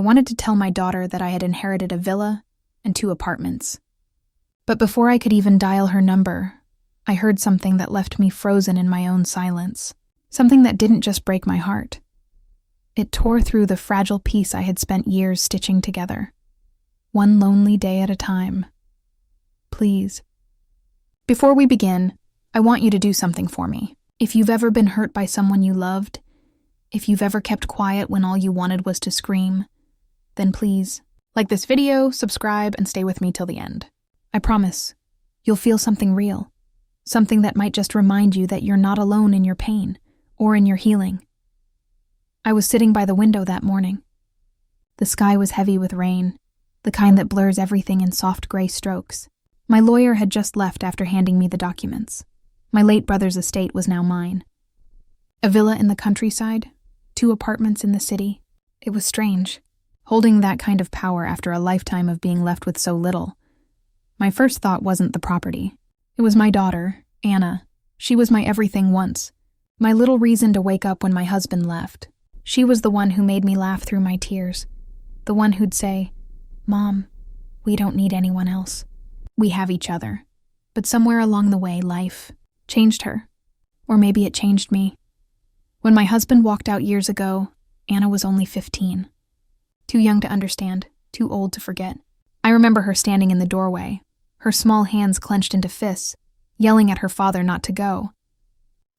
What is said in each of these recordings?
wanted to tell my daughter that I had inherited a villa and 2 apartments. But before I could even dial her number, I heard something that left me frozen in my own silence. Something that didn't just break my heart. It tore through the fragile piece I had spent years stitching together. One lonely day at a time. Please. Before we begin, I want you to do something for me. If you've ever been hurt by someone you loved, if you've ever kept quiet when all you wanted was to scream, then please, like this video, subscribe, and stay with me till the end. I promise, you'll feel something real. Something that might just remind you that you're not alone in your pain or in your healing. I was sitting by the window that morning. The sky was heavy with rain, the kind that blurs everything in soft gray strokes. My lawyer had just left after handing me the documents. My late brother's estate was now mine. A villa in the countryside, 2 apartments in the city. It was strange, holding that kind of power after a lifetime of being left with so little. My first thought wasn't the property. It was my daughter, Anna. She was my everything once. My little reason to wake up when my husband left. She was the one who made me laugh through my tears. The one who'd say, "Mom, we don't need anyone else. We have each other." But somewhere along the way, life changed her. Or maybe it changed me. When my husband walked out years ago, Anna was only 15. Too young to understand, too old to forget. I remember her standing in the doorway, her small hands clenched into fists, yelling at her father not to go.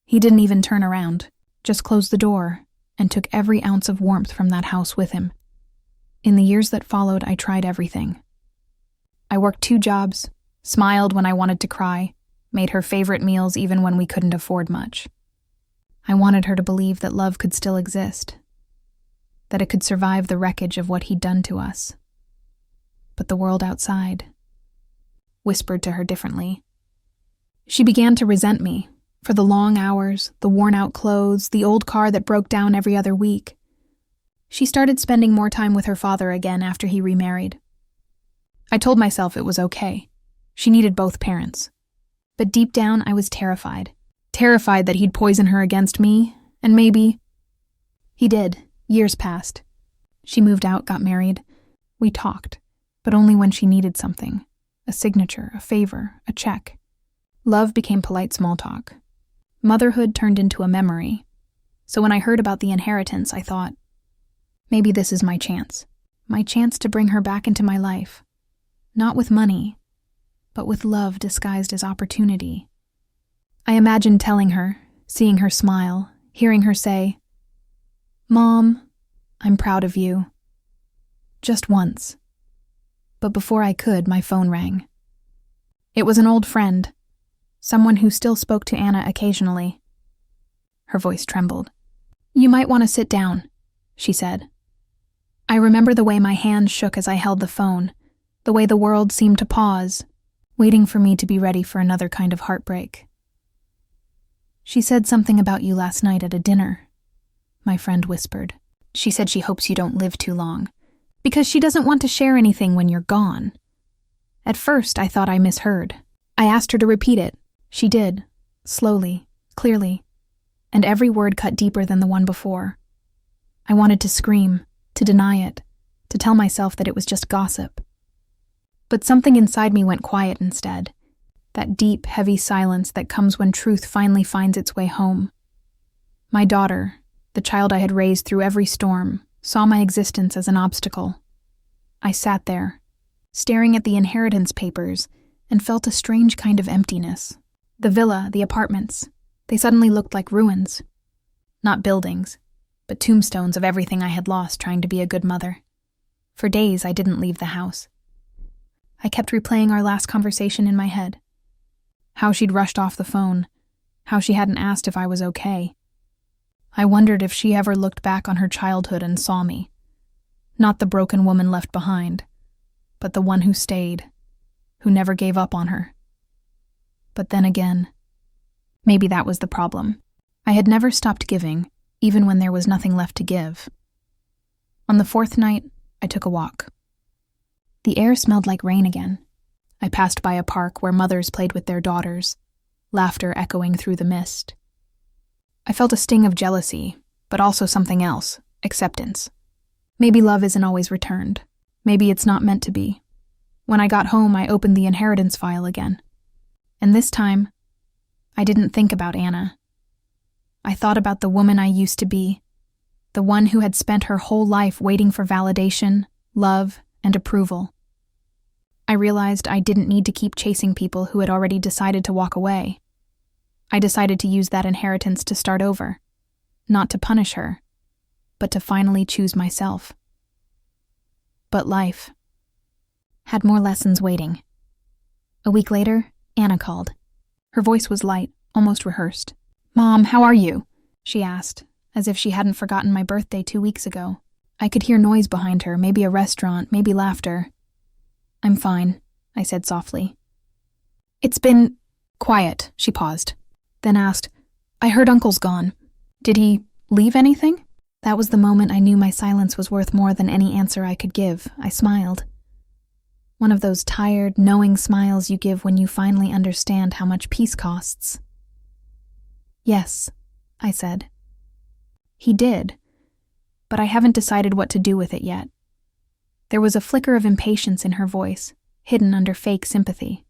He didn't even turn around, just closed the door, and took every ounce of warmth from that house with him. In the years that followed, I tried everything. I worked 2 jobs, smiled when I wanted to cry, made her favorite meals even when we couldn't afford much. I wanted her to believe that love could still exist, that it could survive the wreckage of what he'd done to us. But the world outside whispered to her differently. She began to resent me for the long hours, the worn-out clothes, the old car that broke down every other week. She started spending more time with her father again after he remarried. I told myself it was okay. She needed both parents. But deep down, I was terrified. Terrified that he'd poison her against me, and maybe... He did. Years passed. She moved out, got married. We talked, but only when she needed something. A signature, a favor, a check. Love became polite small talk. Motherhood turned into a memory. So when I heard about the inheritance, I thought, maybe this is my chance. My chance to bring her back into my life. Not with money, but with love disguised as opportunity. I imagined telling her, seeing her smile, hearing her say, "Mom, I'm proud of you." Just once. But before I could, my phone rang. It was an old friend, someone who still spoke to Anna occasionally. Her voice trembled. "You might want to sit down," she said. I remember the way my hands shook as I held the phone, the way the world seemed to pause, waiting for me to be ready for another kind of heartbreak. "She said something about you last night at a dinner," my friend whispered. "She said she hopes you don't live too long, because she doesn't want to share anything when you're gone." At first, I thought I misheard. I asked her to repeat it. She did, slowly, clearly, and every word cut deeper than the one before. I wanted to scream, to deny it, to tell myself that it was just gossip. But something inside me went quiet instead, that deep, heavy silence that comes when truth finally finds its way home. My daughter, the child I had raised through every storm, saw my existence as an obstacle. I sat there, staring at the inheritance papers, and felt a strange kind of emptiness. The villa, the apartments, they suddenly looked like ruins. Not buildings, but tombstones of everything I had lost trying to be a good mother. For days, I didn't leave the house. I kept replaying our last conversation in my head. How she'd rushed off the phone, how she hadn't asked if I was okay. I wondered if she ever looked back on her childhood and saw me. Not the broken woman left behind, but the one who stayed, who never gave up on her. But then again, maybe that was the problem. I had never stopped giving, even when there was nothing left to give. On the 4th night, I took a walk. The air smelled like rain again. I passed by a park where mothers played with their daughters, laughter echoing through the mist. I felt a sting of jealousy, but also something else, acceptance. Maybe love isn't always returned. Maybe it's not meant to be. When I got home, I opened the inheritance file again. And this time, I didn't think about Anna. I thought about the woman I used to be, the one who had spent her whole life waiting for validation, love, and approval. I realized I didn't need to keep chasing people who had already decided to walk away. I decided to use that inheritance to start over, not to punish her, but to finally choose myself. But life had more lessons waiting. A week later, Anna called. Her voice was light, almost rehearsed. "Mom, how are you?" she asked, as if she hadn't forgotten my birthday 2 weeks ago. I could hear noise behind her, maybe a restaurant, maybe laughter. "I'm fine," I said softly. "It's been quiet," she paused, then asked, "I heard Uncle's gone. Did he leave anything?" That was the moment I knew my silence was worth more than any answer I could give. I smiled. One of those tired, knowing smiles you give when you finally understand how much peace costs. "Yes," I said. "He did, but I haven't decided what to do with it yet." There was a flicker of impatience in her voice, hidden under fake sympathy.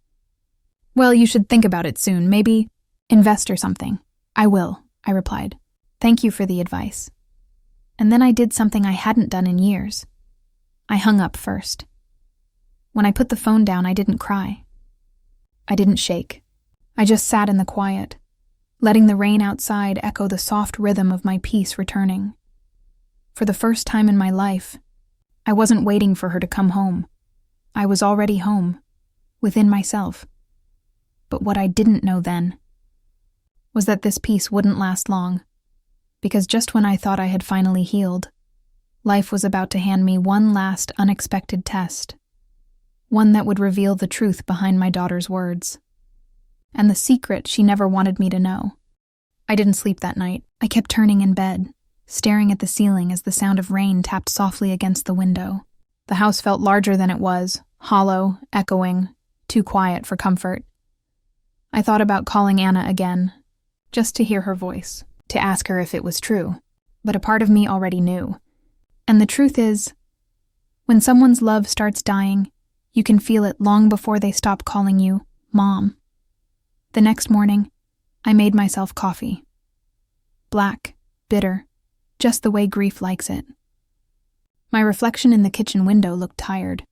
"Well, you should think about it soon. Maybe invest or something." "I will," I replied. "Thank you for the advice." And then I did something I hadn't done in years. I hung up first. When I put the phone down, I didn't cry. I didn't shake. I just sat in the quiet, letting the rain outside echo the soft rhythm of my peace returning. For the first time in my life, I wasn't waiting for her to come home. I was already home, within myself. But what I didn't know then was that this peace wouldn't last long, because just when I thought I had finally healed, life was about to hand me one last unexpected test, one that would reveal the truth behind my daughter's words, and the secret she never wanted me to know. I didn't sleep that night. I kept turning in bed, staring at the ceiling as the sound of rain tapped softly against the window. The house felt larger than it was, hollow, echoing, too quiet for comfort. I thought about calling Anna again, just to hear her voice, to ask her if it was true, but a part of me already knew. And the truth is, when someone's love starts dying, you can feel it long before they stop calling you Mom. The next morning, I made myself coffee. Black, bitter, just the way grief likes it. My reflection in the kitchen window looked tired.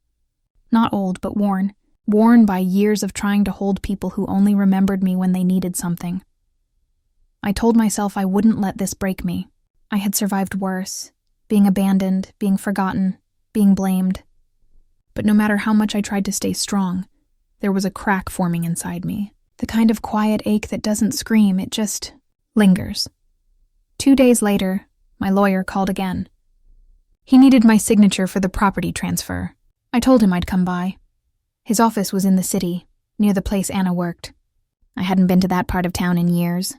Not old, but worn by years of trying to hold people who only remembered me when they needed something. I told myself I wouldn't let this break me. I had survived worse, being abandoned, being forgotten, being blamed. But no matter how much I tried to stay strong, there was a crack forming inside me. The kind of quiet ache that doesn't scream, it just lingers. 2 days later, my lawyer called again. He needed my signature for the property transfer. I told him I'd come by. His office was in the city, near the place Anna worked. I hadn't been to that part of town in years.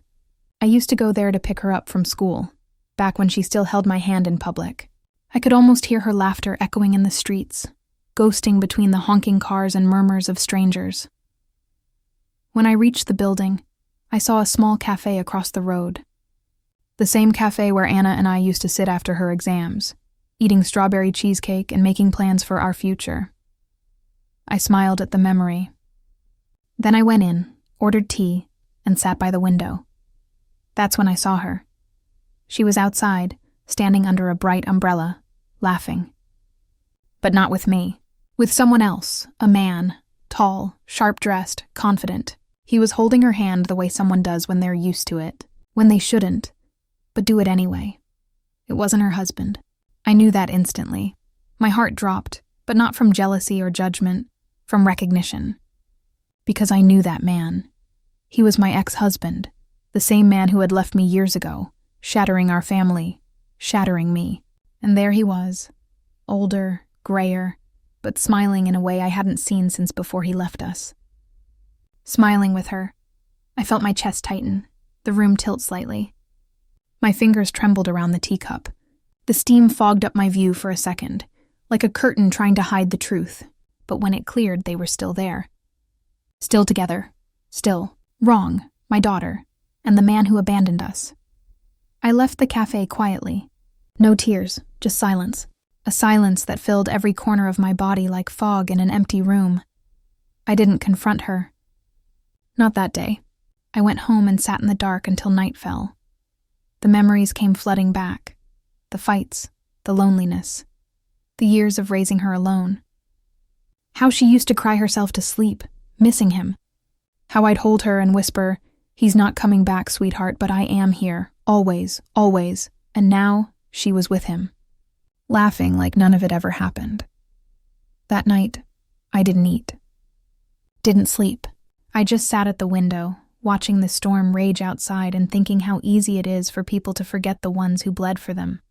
I used to go there to pick her up from school, back when she still held my hand in public. I could almost hear her laughter echoing in the streets, ghosting between the honking cars and murmurs of strangers. When I reached the building, I saw a small cafe across the road. The same cafe where Anna and I used to sit after her exams, eating strawberry cheesecake and making plans for our future. I smiled at the memory. Then I went in, ordered tea, and sat by the window. That's when I saw her. She was outside, standing under a bright umbrella, laughing. But not with me. With someone else, a man, tall, sharp-dressed, confident. He was holding her hand the way someone does when they're used to it, when they shouldn't, but do it anyway. It wasn't her husband. I knew that instantly. My heart dropped, but not from jealousy or judgment, from recognition. Because I knew that man. He was my ex-husband, the same man who had left me years ago, shattering our family, shattering me. And there he was, older, grayer, but smiling in a way I hadn't seen since before he left us. Smiling with her, I felt my chest tighten, the room tilt slightly. My fingers trembled around the teacup. The steam fogged up my view for a second, like a curtain trying to hide the truth, but when it cleared, they were still there. Still together. Still. Wrong. My daughter. And the man who abandoned us. I left the cafe quietly. No tears, just silence. a silence that filled every corner of my body like fog in an empty room. I didn't confront her. Not that day. I went home and sat in the dark until night fell. The memories came flooding back. The fights, the loneliness, the years of raising her alone. How she used to cry herself to sleep, missing him. How I'd hold her and whisper, "He's not coming back, sweetheart, but I am here, always, always." And now she was with him, laughing like none of it ever happened. That night, I didn't eat. Didn't sleep. I just sat at the window, watching the storm rage outside and thinking how easy it is for people to forget the ones who bled for them.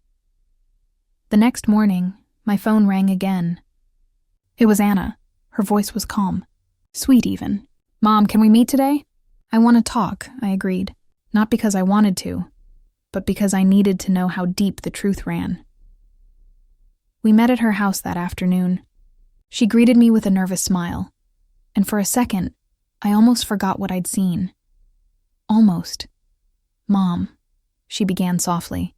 The next morning, my phone rang again. It was Anna. Her voice was calm. Sweet even. "Mom, can we meet today?" "I want to talk," I agreed. Not because I wanted to, but because I needed to know how deep the truth ran. We met at her house that afternoon. She greeted me with a nervous smile, and for a second, I almost forgot what I'd seen. Almost. "Mom," she began softly,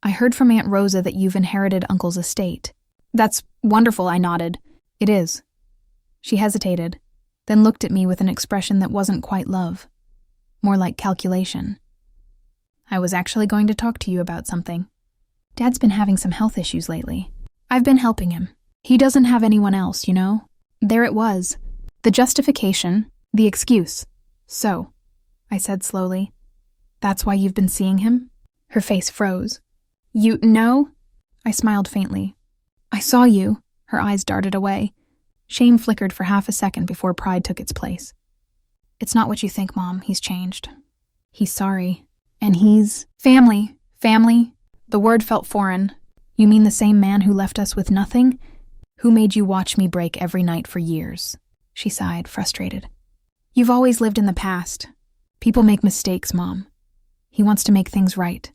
"I heard from Aunt Rosa that you've inherited Uncle's estate." "That's wonderful," I nodded. "It is." She hesitated, then looked at me with an expression that wasn't quite love, more like calculation. "I was actually going to talk to you about something. Dad's been having some health issues lately. I've been helping him. He doesn't have anyone else, you know?" There it was. The justification, the excuse. "So," I said slowly, "that's why you've been seeing him?" Her face froze. "You know?" I smiled faintly. "I saw you." Her eyes darted away. Shame flickered for half a second before pride took its place. "It's not what you think, Mom. He's changed. He's sorry. And he's—" "Family. Family?" The word felt foreign. "You mean the same man who left us with nothing? Who made you watch me break every night for years?" She sighed, frustrated. "You've always lived in the past. People make mistakes, Mom. He wants to make things right.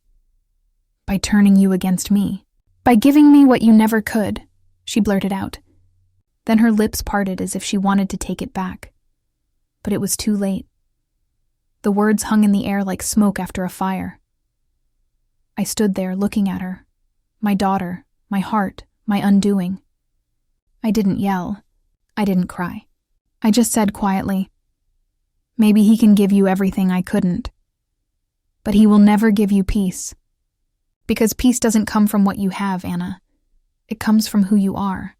By turning you against me. By giving me what you never could," she blurted out. Then her lips parted as if she wanted to take it back. But it was too late. The words hung in the air like smoke after a fire. I stood there looking at her. My daughter, my heart, my undoing. I didn't yell. I didn't cry. I just said quietly, "Maybe he can give you everything I couldn't. But he will never give you peace. Because peace doesn't come from what you have, Anna. It comes from who you are."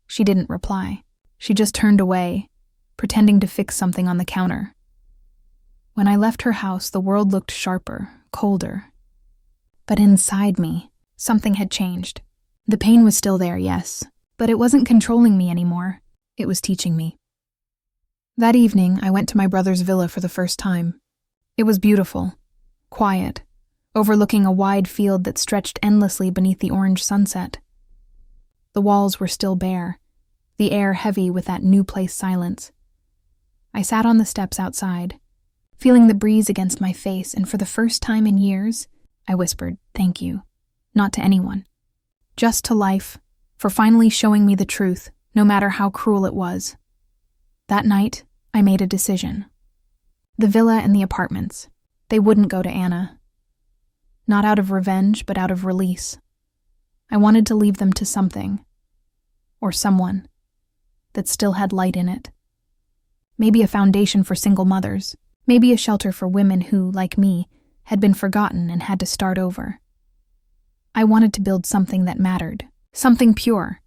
She didn't reply. She just turned away, pretending to fix something on the counter. When I left her house, the world looked sharper, colder. But inside me, something had changed. The pain was still there, yes, but it wasn't controlling me anymore. It was teaching me. That evening, I went to my brother's villa for the first time. It was beautiful, quiet, overlooking a wide field that stretched endlessly beneath the orange sunset. The walls were still bare, the air heavy with that new place silence. I sat on the steps outside, feeling the breeze against my face, and for the first time in years, I whispered, "Thank you." Not to anyone. Just to life, for finally showing me the truth, no matter how cruel it was. That night, I made a decision. The villa and the apartments, they wouldn't go to Anna. Not out of revenge, but out of release. I wanted to leave them to something, or someone, that still had light in it. Maybe a foundation for single mothers, maybe a shelter for women who, like me, had been forgotten and had to start over. I wanted to build something that mattered, something pure,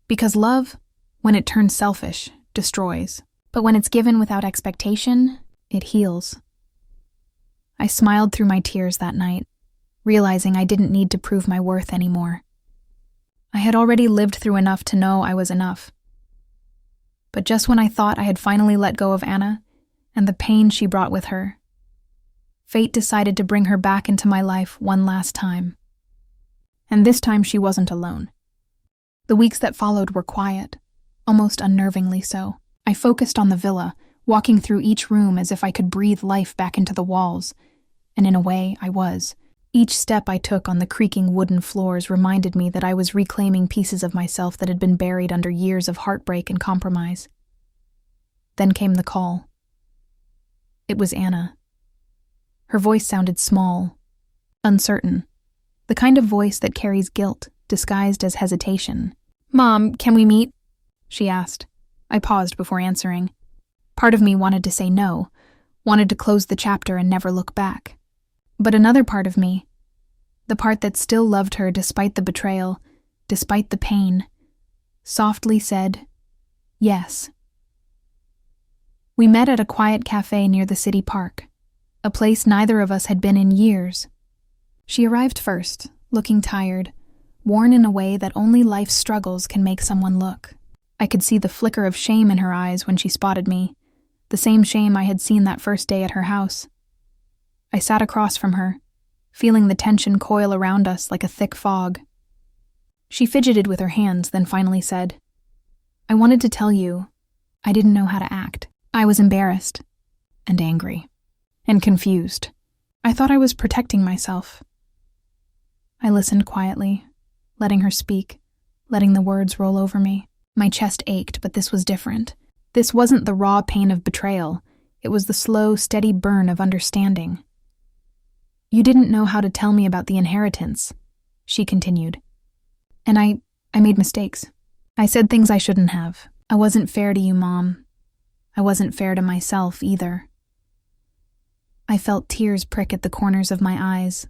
because love, when it turns selfish, destroys, but when it's given without expectation, it heals. I smiled through my tears that night, realizing I didn't need to prove my worth anymore. I had already lived through enough to know I was enough. But just when I thought I had finally let go of Anna and the pain she brought with her, fate decided to bring her back into my life one last time. And this time she wasn't alone. The weeks that followed were quiet, almost unnervingly so. I focused on the villa, walking through each room as if I could breathe life back into the walls, and in a way, I was. Each step I took on the creaking wooden floors reminded me that I was reclaiming pieces of myself that had been buried under years of heartbreak and compromise. Then came the call. It was Anna. Her voice sounded small, uncertain, the kind of voice that carries guilt disguised as hesitation. "Mom, can we meet?" she asked. I paused before answering. Part of me wanted to say no, wanted to close the chapter and never look back. But another part of me, the part that still loved her despite the betrayal, despite the pain, softly said, yes. We met at a quiet cafe near the city park, a place neither of us had been in years. She arrived first, looking tired, worn in a way that only life's struggles can make someone look. I could see the flicker of shame in her eyes when she spotted me, the same shame I had seen that first day at her house. I sat across from her, feeling the tension coil around us like a thick fog. She fidgeted with her hands, then finally said, "I wanted to tell you, I didn't know how to act. I was embarrassed, and angry, and confused. I thought I was protecting myself." I listened quietly, letting her speak, letting the words roll over me. My chest ached, but this was different. This wasn't the raw pain of betrayal. It was the slow, steady burn of understanding. "You didn't know how to tell me about the inheritance," she continued. "And I made mistakes. I said things I shouldn't have. I wasn't fair to you, Mom. I wasn't fair to myself either." I felt tears prick at the corners of my eyes,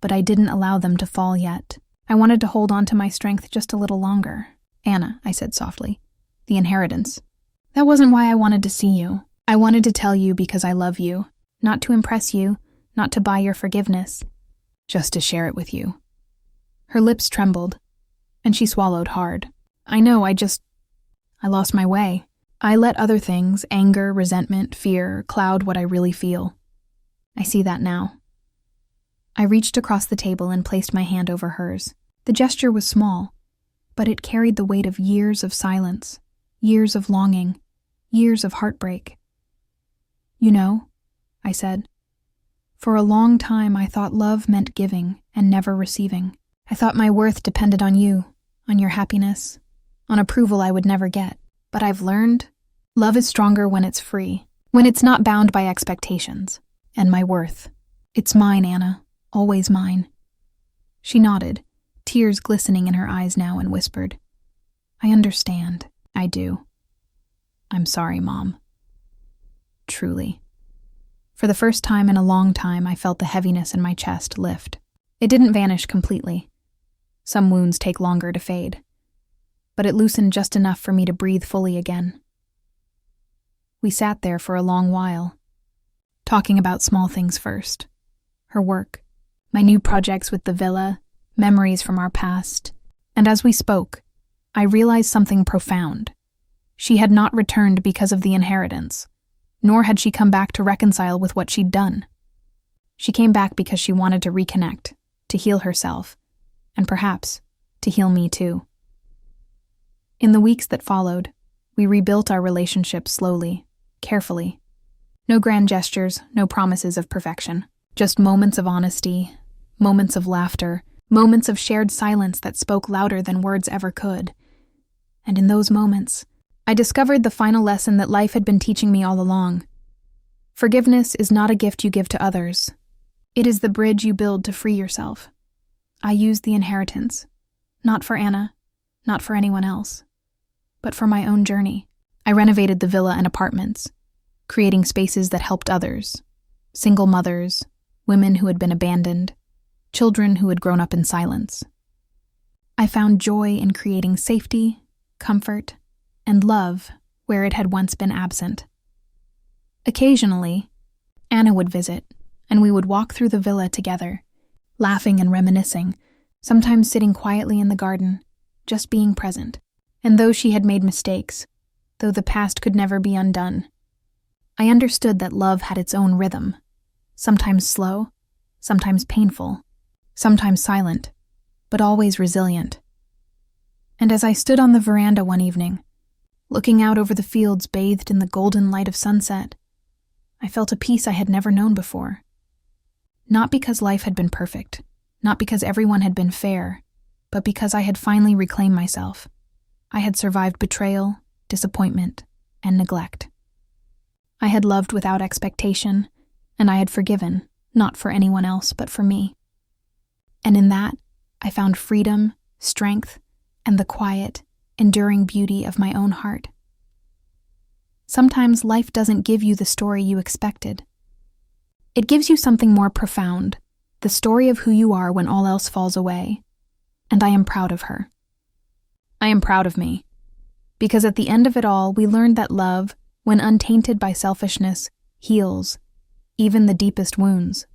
but I didn't allow them to fall yet. I wanted to hold on to my strength just a little longer. "Anna," I said softly, "the inheritance. That wasn't why I wanted to see you. I wanted to tell you because I love you, not to impress you, not to buy your forgiveness, just to share it with you." Her lips trembled, and she swallowed hard. "I know, I lost my way. I let other things, anger, resentment, fear, cloud what I really feel. I see that now." I reached across the table and placed my hand over hers. The gesture was small, but it carried the weight of years of silence, years of longing, years of heartbreak. "You know," I said, "for a long time I thought love meant giving and never receiving. I thought my worth depended on you, on your happiness, on approval I would never get. But I've learned love is stronger when it's free, when it's not bound by expectations. And my worth, it's mine, Anna, always mine." She nodded, tears glistening in her eyes now, and whispered, "I understand. I do. I'm sorry, Mom. Truly." For the first time in a long time, I felt the heaviness in my chest lift. It didn't vanish completely. Some wounds take longer to fade. But it loosened just enough for me to breathe fully again. We sat there for a long while, talking about small things first. Her work, my new projects with the villa, memories from our past. And as we spoke, I realized something profound. She had not returned because of the inheritance, nor had she come back to reconcile with what she'd done. She came back because she wanted to reconnect, to heal herself, and perhaps to heal me too. In the weeks that followed, we rebuilt our relationship slowly, carefully. No grand gestures, no promises of perfection. Just moments of honesty, moments of laughter, moments of shared silence that spoke louder than words ever could. And in those moments, I discovered the final lesson that life had been teaching me all along. Forgiveness is not a gift you give to others. It is the bridge you build to free yourself. I used the inheritance, not for Anna, not for anyone else, but for my own journey. I renovated the villa and apartments, creating spaces that helped others, single mothers, women who had been abandoned, children who had grown up in silence. I found joy in creating safety, comfort, and love where it had once been absent. Occasionally, Anna would visit, and we would walk through the villa together, laughing and reminiscing, sometimes sitting quietly in the garden, just being present. And though she had made mistakes, though the past could never be undone, I understood that love had its own rhythm, sometimes slow, sometimes painful, sometimes silent, but always resilient. And as I stood on the veranda one evening, looking out over the fields bathed in the golden light of sunset, I felt a peace I had never known before. Not because life had been perfect, not because everyone had been fair, but because I had finally reclaimed myself. I had survived betrayal, disappointment, and neglect. I had loved without expectation, and I had forgiven, not for anyone else, but for me. And in that, I found freedom strength, and the quiet, enduring beauty of my own heart. Sometimes life doesn't give you the story you expected. It gives you something more profound, the story of who you are when all else falls away. And I am proud of her. I am proud of me. Because at the end of it all, we learned that love, when untainted by selfishness, heals, even the deepest wounds.